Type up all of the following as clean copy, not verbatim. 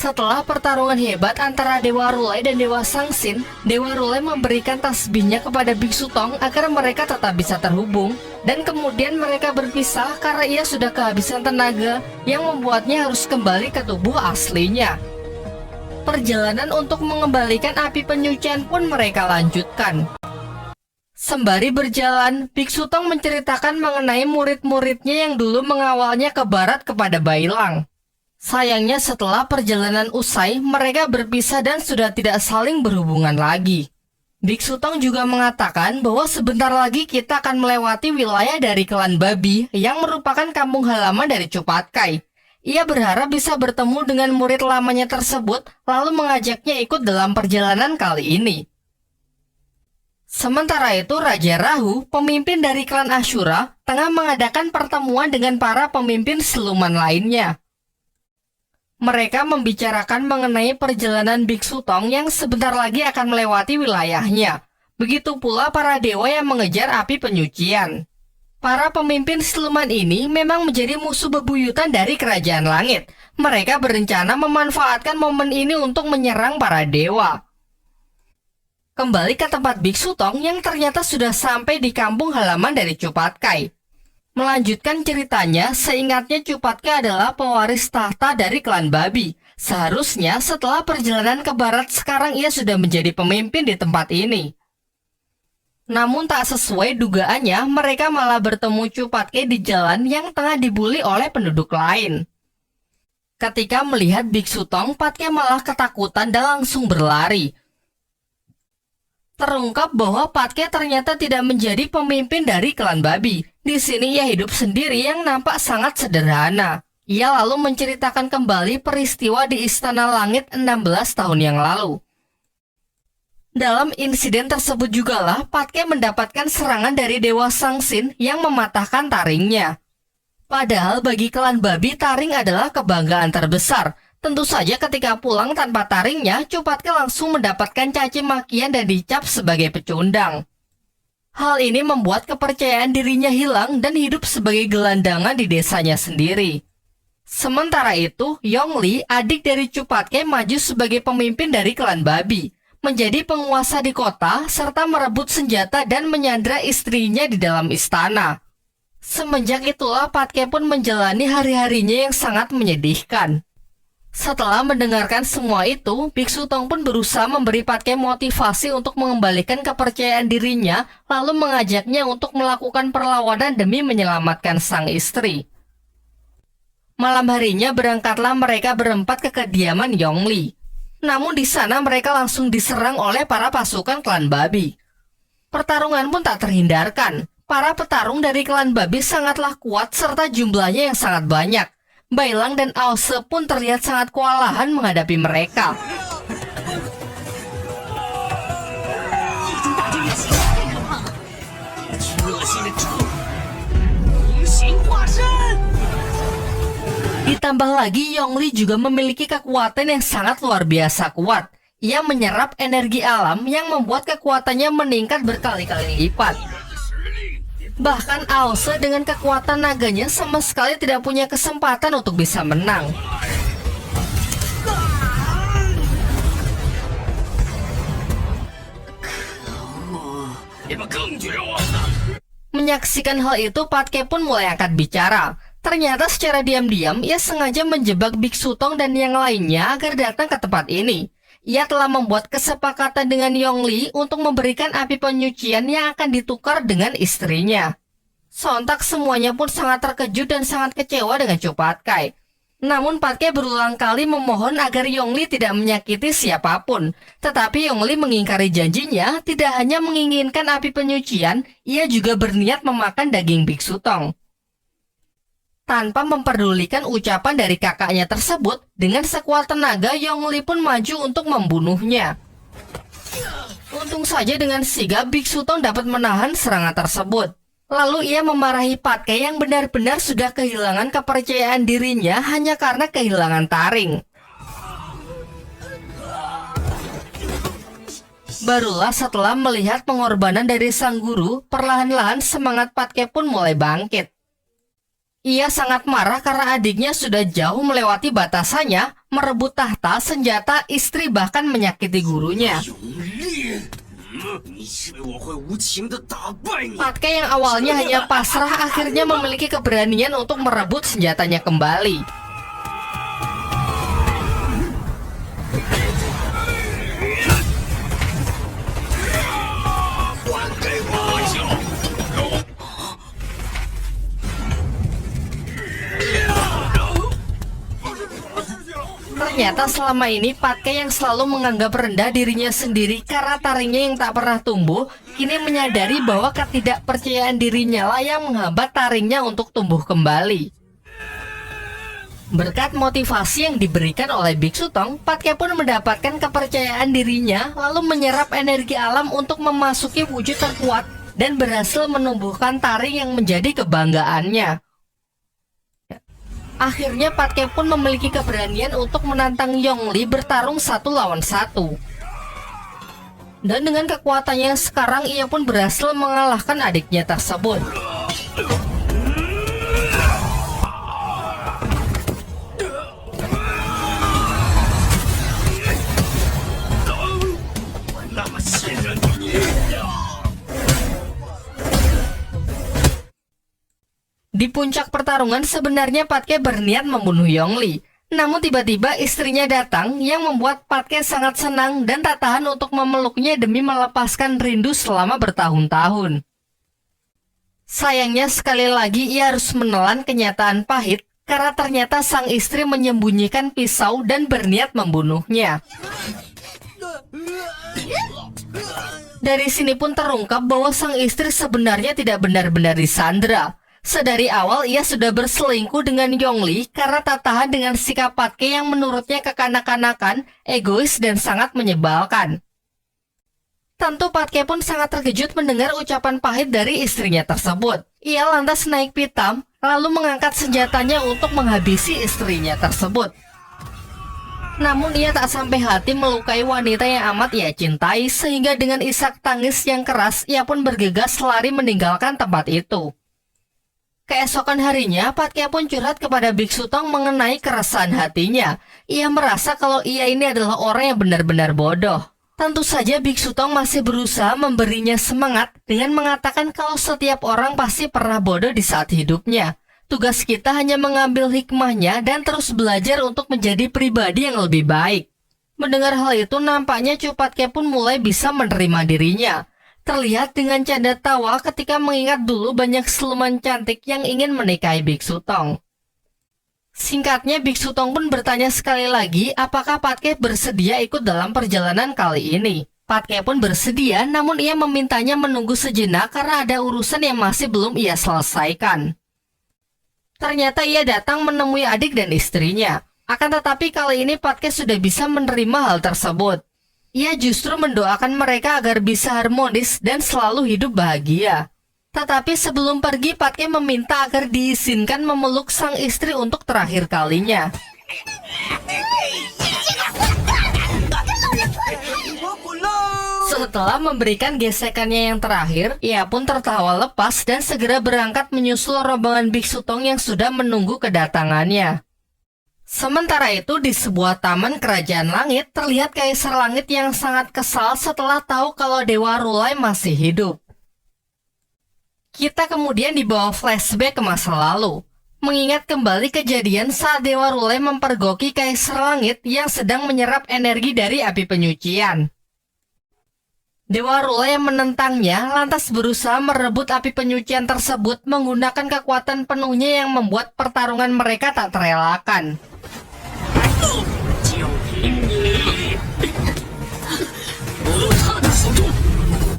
Setelah pertarungan hebat antara Dewa Rulai dan Dewa Sangsin, Dewa Rulai memberikan tasbihnya kepada Biksu Tong agar mereka tetap bisa terhubung, dan kemudian mereka berpisah karena ia sudah kehabisan tenaga yang membuatnya harus kembali ke tubuh aslinya. Perjalanan untuk mengembalikan api penyucian pun mereka lanjutkan. Sembari berjalan, Biksu Tong menceritakan mengenai murid-muridnya yang dulu mengawalnya ke barat kepada Bailang. Sayangnya setelah perjalanan usai, mereka berpisah dan sudah tidak saling berhubungan lagi. Biksu Tong juga mengatakan bahwa sebentar lagi kita akan melewati wilayah dari klan Babi yang merupakan kampung halaman dari Cupatkai. Ia berharap bisa bertemu dengan murid lamanya tersebut, lalu mengajaknya ikut dalam perjalanan kali ini. Sementara itu, Raja Rahu, pemimpin dari klan Ashura, tengah mengadakan pertemuan dengan para pemimpin siluman lainnya. Mereka membicarakan mengenai perjalanan Biksu Tong yang sebentar lagi akan melewati wilayahnya. Begitu pula para dewa yang mengejar api penyucian. Para pemimpin siluman ini memang menjadi musuh bebuyutan dari kerajaan langit. Mereka berencana memanfaatkan momen ini untuk menyerang para dewa. Kembali ke tempat Biksu Tong yang ternyata sudah sampai di kampung halaman dari Cupatkai. Melanjutkan ceritanya, seingatnya Cupatkai adalah pewaris tahta dari klan Babi. Seharusnya setelah perjalanan ke barat sekarang ia sudah menjadi pemimpin di tempat ini. Namun tak sesuai dugaannya, mereka malah bertemu Cupatkai di jalan yang tengah dibuli oleh penduduk lain. Ketika melihat Biksu Tong, Patkai malah ketakutan dan langsung berlari. Terungkap bahwa Patkai ternyata tidak menjadi pemimpin dari klan Babi. Di sini ia hidup sendiri yang nampak sangat sederhana. Ia lalu menceritakan kembali peristiwa di Istana Langit 16 tahun yang lalu. Dalam insiden tersebut jugalah Patkai mendapatkan serangan dari Dewa Sangsin yang mematahkan taringnya. Padahal bagi klan Babi, taring adalah kebanggaan terbesar. Tentu saja ketika pulang tanpa taringnya, Cupatkai langsung mendapatkan caci makian dan dicap sebagai pecundang. Hal ini membuat kepercayaan dirinya hilang dan hidup sebagai gelandangan di desanya sendiri. Sementara itu, Yongli, adik dari Cupatkai, maju sebagai pemimpin dari klan Babi, menjadi penguasa di kota, serta merebut senjata dan menyandra istrinya di dalam istana. Semenjak itulah Patkai pun menjalani hari-harinya yang sangat menyedihkan. Setelah mendengarkan semua itu, Biksu Tong pun berusaha memberi Patkai motivasi untuk mengembalikan kepercayaan dirinya, lalu mengajaknya untuk melakukan perlawanan demi menyelamatkan sang istri. Malam harinya berangkatlah mereka berempat ke kediaman Yongli. Namun di sana mereka langsung diserang oleh para pasukan klan Babi. Pertarungan pun tak terhindarkan. Para petarung dari klan Babi sangatlah kuat serta jumlahnya yang sangat banyak. Bailang dan Aose pun terlihat sangat kewalahan menghadapi mereka. Ditambah lagi, Yongli juga memiliki kekuatan yang sangat luar biasa kuat. Ia menyerap energi alam yang membuat kekuatannya meningkat berkali-kali lipat. Bahkan Aose dengan kekuatan naganya sama sekali tidak punya kesempatan untuk bisa menang. Menyaksikan hal itu, Patkai pun mulai angkat bicara. Ternyata secara diam-diam ia sengaja menjebak Biksu Tong dan yang lainnya agar datang ke tempat ini. Ia telah membuat kesepakatan dengan Yongli untuk memberikan api penyucian yang akan ditukar dengan istrinya. Sontak semuanya pun sangat terkejut dan sangat kecewa dengan Cupatkai. Namun Patkai berulang kali memohon agar Yongli tidak menyakiti siapapun. Tetapi Yongli mengingkari janjinya, tidak hanya menginginkan api penyucian, ia juga berniat memakan daging Biksu Tong. Tanpa memperdulikan ucapan dari kakaknya tersebut, dengan sekuat tenaga Yongli pun maju untuk membunuhnya. Untung saja dengan sigap Biksu Tong dapat menahan serangan tersebut. Lalu ia memarahi Patkai yang benar-benar sudah kehilangan kepercayaan dirinya hanya karena kehilangan taring. Barulah setelah melihat pengorbanan dari sang guru, perlahan-lahan semangat Patkai pun mulai bangkit. Ia sangat marah karena adiknya sudah jauh melewati batasannya, merebut tahta, senjata, istri, bahkan menyakiti gurunya. 永烈，你以为我会无情的打败你？ Patke yang awalnya hanya pasrah akhirnya memiliki keberanian untuk merebut senjatanya kembali. Ternyata selama ini Patke yang selalu menganggap rendah dirinya sendiri karena taringnya yang tak pernah tumbuh, kini menyadari bahwa ketidakpercayaan dirinya lah yang menghambat taringnya untuk tumbuh kembali. Berkat motivasi yang diberikan oleh Biksu Tong, Patke pun mendapatkan kepercayaan dirinya, lalu menyerap energi alam untuk memasuki wujud terkuat dan berhasil menumbuhkan taring yang menjadi kebanggaannya. Akhirnya Patke pun memiliki keberanian untuk menantang Yongli bertarung 1 lawan 1. Dan dengan kekuatannya sekarang ia pun berhasil mengalahkan adiknya tersebut. Di puncak pertarungan sebenarnya Patke berniat membunuh Yongli. Namun tiba-tiba istrinya datang yang membuat Patke sangat senang dan tak tahan untuk memeluknya demi melepaskan rindu selama bertahun-tahun. Sayangnya sekali lagi ia harus menelan kenyataan pahit karena ternyata sang istri menyembunyikan pisau dan berniat membunuhnya. Dari sini pun terungkap bahwa sang istri sebenarnya tidak benar-benar disandra. Sedari awal ia sudah berselingkuh dengan Yongli karena tak tahan dengan sikap Patke yang menurutnya kekanak-kanakan, egois, dan sangat menyebalkan. Tentu Patke pun sangat terkejut mendengar ucapan pahit dari istrinya tersebut. Ia lantas naik pitam, lalu mengangkat senjatanya untuk menghabisi istrinya tersebut. Namun ia tak sampai hati melukai wanita yang amat ia cintai, sehingga dengan isak tangis yang keras ia pun bergegas lari meninggalkan tempat itu. Keesokan harinya, Patke pun curhat kepada Biksu Tong mengenai keresahan hatinya. Ia merasa kalau ia ini adalah orang yang benar-benar bodoh. Tentu saja Biksu Tong masih berusaha memberinya semangat dengan mengatakan kalau setiap orang pasti pernah bodoh di saat hidupnya. Tugas kita hanya mengambil hikmahnya dan terus belajar untuk menjadi pribadi yang lebih baik. Mendengar hal itu, nampaknya Chu Patke pun mulai bisa menerima dirinya. Terlihat dengan canda tawa ketika mengingat dulu banyak siluman cantik yang ingin menikahi Biksu Tong. Singkatnya, Biksu Tong pun bertanya sekali lagi apakah Patke bersedia ikut dalam perjalanan kali ini. Patke pun bersedia, namun ia memintanya menunggu sejenak karena ada urusan yang masih belum ia selesaikan. Ternyata ia datang menemui adik dan istrinya. Akan tetapi kali ini Patke sudah bisa menerima hal tersebut. Ia justru mendoakan mereka agar bisa harmonis dan selalu hidup bahagia. Tetapi sebelum pergi, Patke meminta agar diizinkan memeluk sang istri untuk terakhir kalinya. Setelah memberikan gesekannya yang terakhir, ia pun tertawa lepas dan segera berangkat menyusul rombongan Biksu Tong yang sudah menunggu kedatangannya. Sementara itu di sebuah taman kerajaan langit terlihat Kaisar Langit yang sangat kesal setelah tahu kalau Dewa Rulai masih hidup. Kita kemudian dibawa flashback ke masa lalu, mengingat kembali kejadian saat Dewa Rulai mempergoki Kaisar Langit yang sedang menyerap energi dari api penyucian. Dewa Rulai yang menentangnya lantas berusaha merebut api penyucian tersebut menggunakan kekuatan penuhnya yang membuat pertarungan mereka tak terelakkan.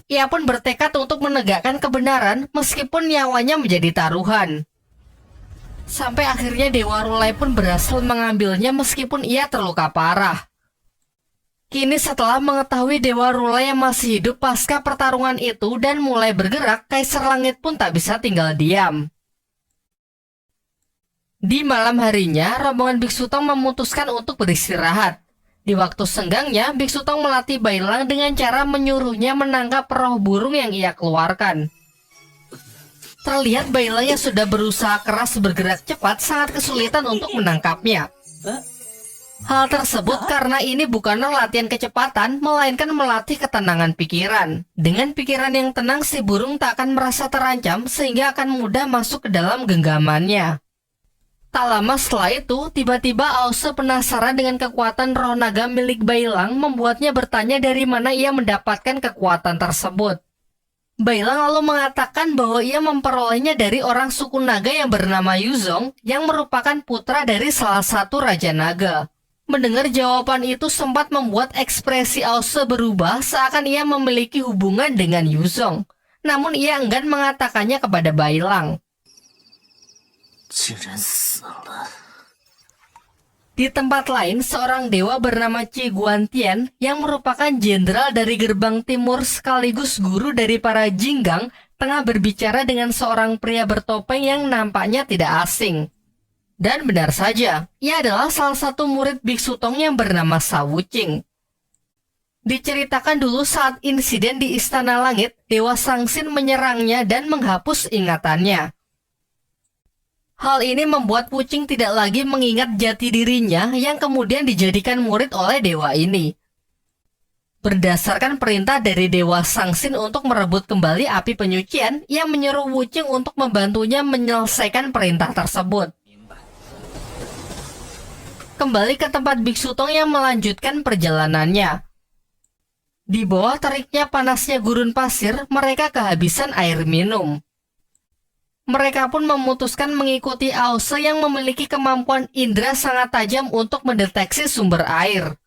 Ia pun bertekad untuk menegakkan kebenaran meskipun nyawanya menjadi taruhan. Sampai akhirnya Dewa Rulai pun berhasil mengambilnya meskipun ia terluka parah. Kini setelah mengetahui Dewa Rulai yang masih hidup pasca pertarungan itu dan mulai bergerak, Kaisar Langit pun tak bisa tinggal diam. Di malam harinya, rombongan Biksu Tong memutuskan untuk beristirahat. Di waktu senggangnya, Biksu Tong melatih Bailang dengan cara menyuruhnya menangkap roh burung yang ia keluarkan. Terlihat Bailang yang sudah berusaha keras bergerak cepat sangat kesulitan untuk menangkapnya. Hal tersebut karena ini bukanlah latihan kecepatan, melainkan melatih ketenangan pikiran. Dengan pikiran yang tenang, si burung tak akan merasa terancam sehingga akan mudah masuk ke dalam genggamannya. Tak lama setelah itu, tiba-tiba Ause penasaran dengan kekuatan roh naga milik Bailang, membuatnya bertanya dari mana ia mendapatkan kekuatan tersebut. Bailang lalu mengatakan bahwa ia memperolehnya dari orang suku naga yang bernama Yuzong, yang merupakan putra dari salah satu raja naga. Mendengar jawaban itu sempat membuat ekspresi Ause berubah seakan ia memiliki hubungan dengan Yuzong. Namun ia enggan mengatakannya kepada Bailang. 竟然死了。 Di tempat lain, seorang dewa bernama Qi Guantian yang merupakan jenderal dari gerbang timur sekaligus guru dari para Jinggang tengah berbicara dengan seorang pria bertopeng yang nampaknya tidak asing. Dan benar saja, ia adalah salah satu murid Biksu Tong yang bernama Sa Wuqing. Diceritakan dulu saat insiden di Istana Langit, Dewa Sangsin menyerangnya dan menghapus ingatannya. Hal ini membuat Wuqing tidak lagi mengingat jati dirinya yang kemudian dijadikan murid oleh dewa ini. Berdasarkan perintah dari Dewa Sangsin untuk merebut kembali api penyucian, ia menyuruh Wuqing untuk membantunya menyelesaikan perintah tersebut. Kembali ke tempat Biksu Tong yang melanjutkan perjalanannya. Di bawah teriknya panasnya gurun pasir, mereka kehabisan air minum. Mereka pun memutuskan mengikuti Ause yang memiliki kemampuan indera sangat tajam untuk mendeteksi sumber air.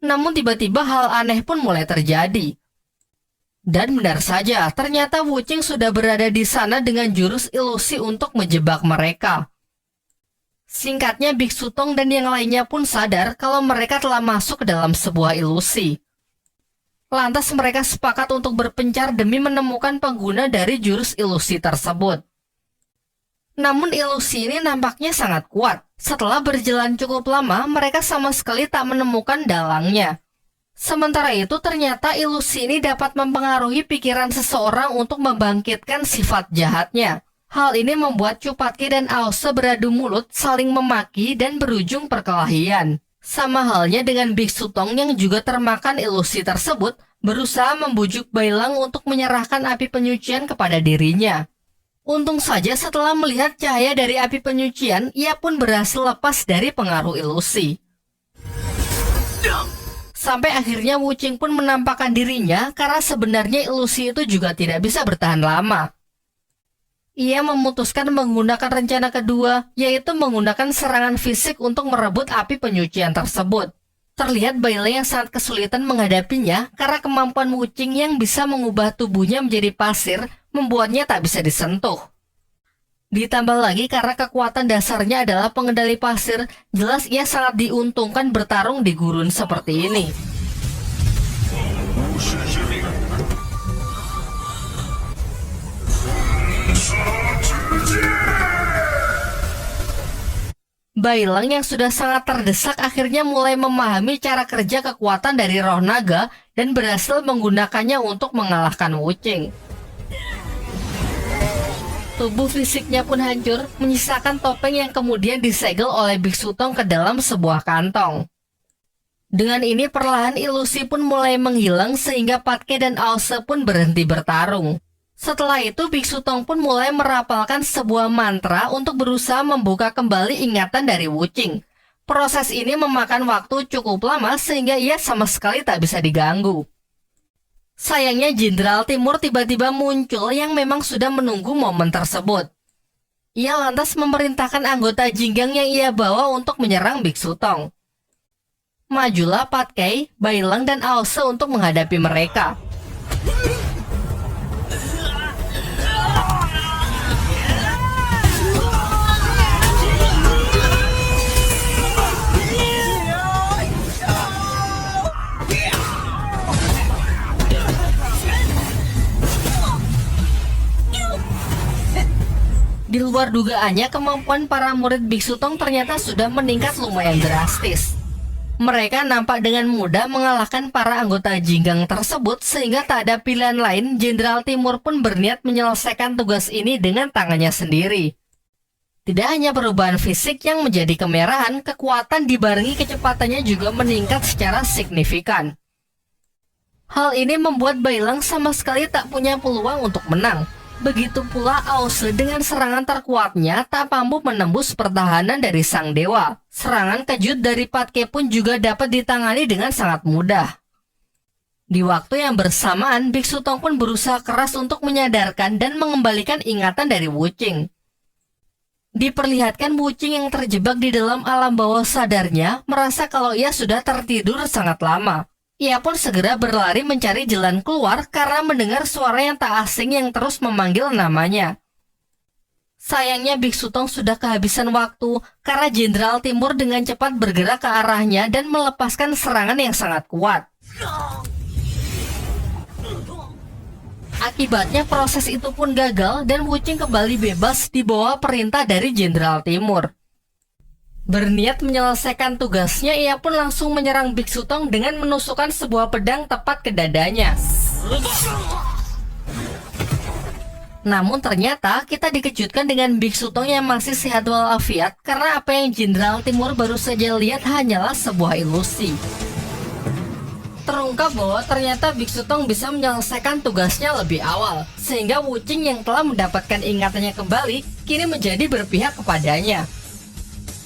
Namun tiba-tiba hal aneh pun mulai terjadi. Dan benar saja, ternyata Wuqing sudah berada di sana dengan jurus ilusi untuk menjebak mereka. Singkatnya, Biksu Tong dan yang lainnya pun sadar kalau mereka telah masuk ke dalam sebuah ilusi. Lantas mereka sepakat untuk berpencar demi menemukan pengguna dari jurus ilusi tersebut. Namun ilusi ini nampaknya sangat kuat. Setelah berjalan cukup lama, mereka sama sekali tak menemukan dalangnya. Sementara itu ternyata ilusi ini dapat mempengaruhi pikiran seseorang untuk membangkitkan sifat jahatnya. Hal ini membuat Cupatke dan Ause beradu mulut, saling memaki dan berujung perkelahian. Sama halnya dengan Biksu Tong yang juga termakan ilusi tersebut, berusaha membujuk Bailang untuk menyerahkan api penyucian kepada dirinya. Untung saja setelah melihat cahaya dari api penyucian, ia pun berhasil lepas dari pengaruh ilusi. Sampai akhirnya Wuqing pun menampakkan dirinya karena sebenarnya ilusi itu juga tidak bisa bertahan lama. Ia memutuskan menggunakan rencana kedua, yaitu menggunakan serangan fisik untuk merebut api penyucian tersebut. Terlihat Bailang yang sangat kesulitan menghadapinya karena kemampuan Wuqing yang bisa mengubah tubuhnya menjadi pasir membuatnya tak bisa disentuh. Ditambah lagi karena kekuatan dasarnya adalah pengendali pasir, jelas ia sangat diuntungkan bertarung di gurun seperti ini. Bailang yang sudah sangat terdesak akhirnya mulai memahami cara kerja kekuatan dari roh naga dan berhasil menggunakannya untuk mengalahkan Wuqing. Tubuh fisiknya pun hancur, menyisakan topeng yang kemudian disegel oleh Biksu Tong ke dalam sebuah kantong. Dengan ini perlahan ilusi pun mulai menghilang sehingga Patke dan Ause pun berhenti bertarung. Setelah itu Biksu Tong pun mulai merapalkan sebuah mantra untuk berusaha membuka kembali ingatan dari Wuqing. Proses ini memakan waktu cukup lama sehingga ia sama sekali tak bisa diganggu. Sayangnya Jenderal Timur tiba-tiba muncul yang memang sudah menunggu momen tersebut. Ia lantas memerintahkan anggota Jinggang yang ia bawa untuk menyerang Biksu Tong. Majulah Patke, Bailang dan Ause untuk menghadapi mereka. Di luar dugaannya, kemampuan para murid Biksu Tong ternyata sudah meningkat lumayan drastis. Mereka nampak dengan mudah mengalahkan para anggota Jinggang tersebut sehingga tak ada pilihan lain. Jenderal Timur pun berniat menyelesaikan tugas ini dengan tangannya sendiri. Tidak hanya perubahan fisik yang menjadi kemerahan, kekuatan dibarengi kecepatannya juga meningkat secara signifikan. Hal ini membuat Bailang sama sekali tak punya peluang untuk menang. Begitu pula Ause dengan serangan terkuatnya tak mampu menembus pertahanan dari sang dewa. Serangan kejut dari Patke pun juga dapat ditangani dengan sangat mudah. Di waktu yang bersamaan, Biksu Tong pun berusaha keras untuk menyadarkan dan mengembalikan ingatan dari Wuqing. Diperlihatkan Wuqing yang terjebak di dalam alam bawah sadarnya merasa kalau ia sudah tertidur sangat lama. Ia pun segera berlari mencari jalan keluar karena mendengar suara yang tak asing yang terus memanggil namanya. Sayangnya Biksu Tong sudah kehabisan waktu karena Jenderal Timur dengan cepat bergerak ke arahnya dan melepaskan serangan yang sangat kuat. Akibatnya proses itu pun gagal dan Wuqing kembali bebas di bawah perintah dari Jenderal Timur. Berniat menyelesaikan tugasnya, ia pun langsung menyerang Biksu Tong dengan menusukkan sebuah pedang tepat ke dadanya. Namun ternyata kita dikejutkan dengan Biksu Tong yang masih sehat walafiat karena apa yang Jenderal Timur baru saja lihat hanyalah sebuah ilusi. Terungkap bahwa ternyata Biksu Tong bisa menyelesaikan tugasnya lebih awal, sehingga Wuqing yang telah mendapatkan ingatannya kembali kini menjadi berpihak kepadanya.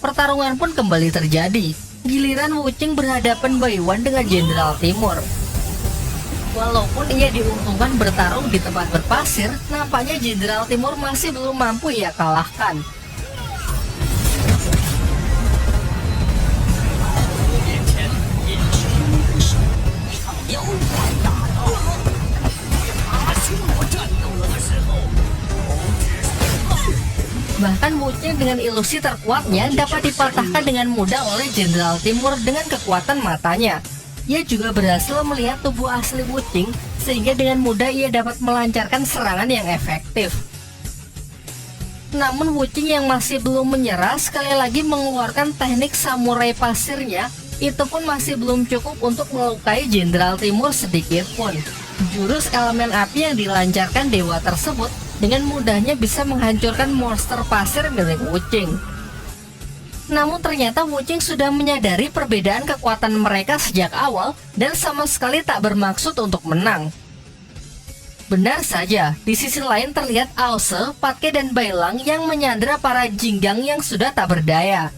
Pertarungan pun kembali terjadi. Giliran Wuqing berhadapan Baiwan dengan Jenderal Timur. Walaupun ia diuntungkan bertarung di tempat berpasir, nampaknya Jenderal Timur masih belum mampu ia kalahkan. Bahkan Wuqing dengan ilusi terkuatnya dapat dipatahkan dengan mudah oleh Jenderal Timur dengan kekuatan matanya. Ia juga berhasil melihat tubuh asli Wuqing sehingga dengan mudah ia dapat melancarkan serangan yang efektif. Namun Wuqing yang masih belum menyerah sekali lagi mengeluarkan teknik samurai pasirnya. Itu pun masih belum cukup untuk melukai Jenderal Timur sedikit pun. Jurus elemen api yang dilancarkan dewa tersebut dengan mudahnya bisa menghancurkan monster pasir milik Wuqing. Namun ternyata Wuqing sudah menyadari perbedaan kekuatan mereka sejak awal dan sama sekali tak bermaksud untuk menang. Benar saja, di sisi lain terlihat Ause, Patke dan Bailang yang menyandera para Jinggang yang sudah tak berdaya.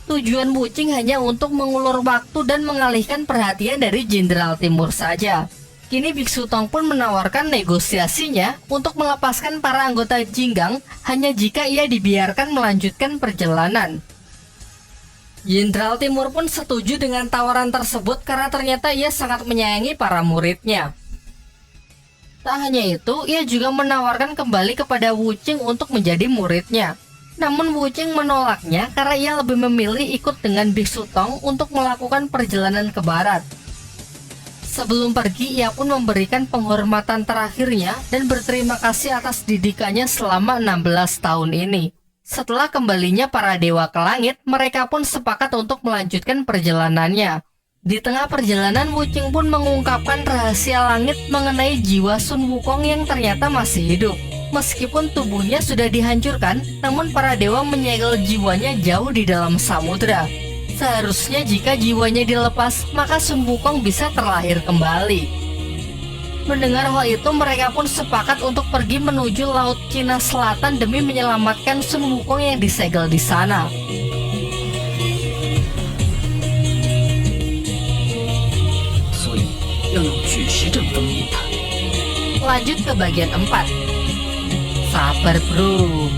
Tujuan Wuqing hanya untuk mengulur waktu dan mengalihkan perhatian dari Jenderal Timur saja. Kini Biksu Tong pun menawarkan negosiasinya untuk melepaskan para anggota Jinggang hanya jika ia dibiarkan melanjutkan perjalanan. Jenderal Timur pun setuju dengan tawaran tersebut karena ternyata ia sangat menyayangi para muridnya. Tak hanya itu, ia juga menawarkan kembali kepada Wuqing untuk menjadi muridnya. Namun Wuqing menolaknya karena ia lebih memilih ikut dengan Biksu Tong untuk melakukan perjalanan ke barat. Sebelum pergi, ia pun memberikan penghormatan terakhirnya dan berterima kasih atas didikannya selama 16 tahun ini. Setelah kembalinya para dewa ke langit, mereka pun sepakat untuk melanjutkan perjalanannya. Di tengah perjalanan, Wuqing pun mengungkapkan rahasia langit mengenai jiwa Sun Wukong yang ternyata masih hidup. Meskipun tubuhnya sudah dihancurkan, namun para dewa menyegel jiwanya jauh di dalam samudra. Seharusnya jika jiwanya dilepas, maka Sun Wukong bisa terlahir kembali. Mendengar hal itu, mereka pun sepakat untuk pergi menuju Laut Cina Selatan demi menyelamatkan Sun Wukong yang disegel di sana. Lanjut ke bagian 4. Sabar bro,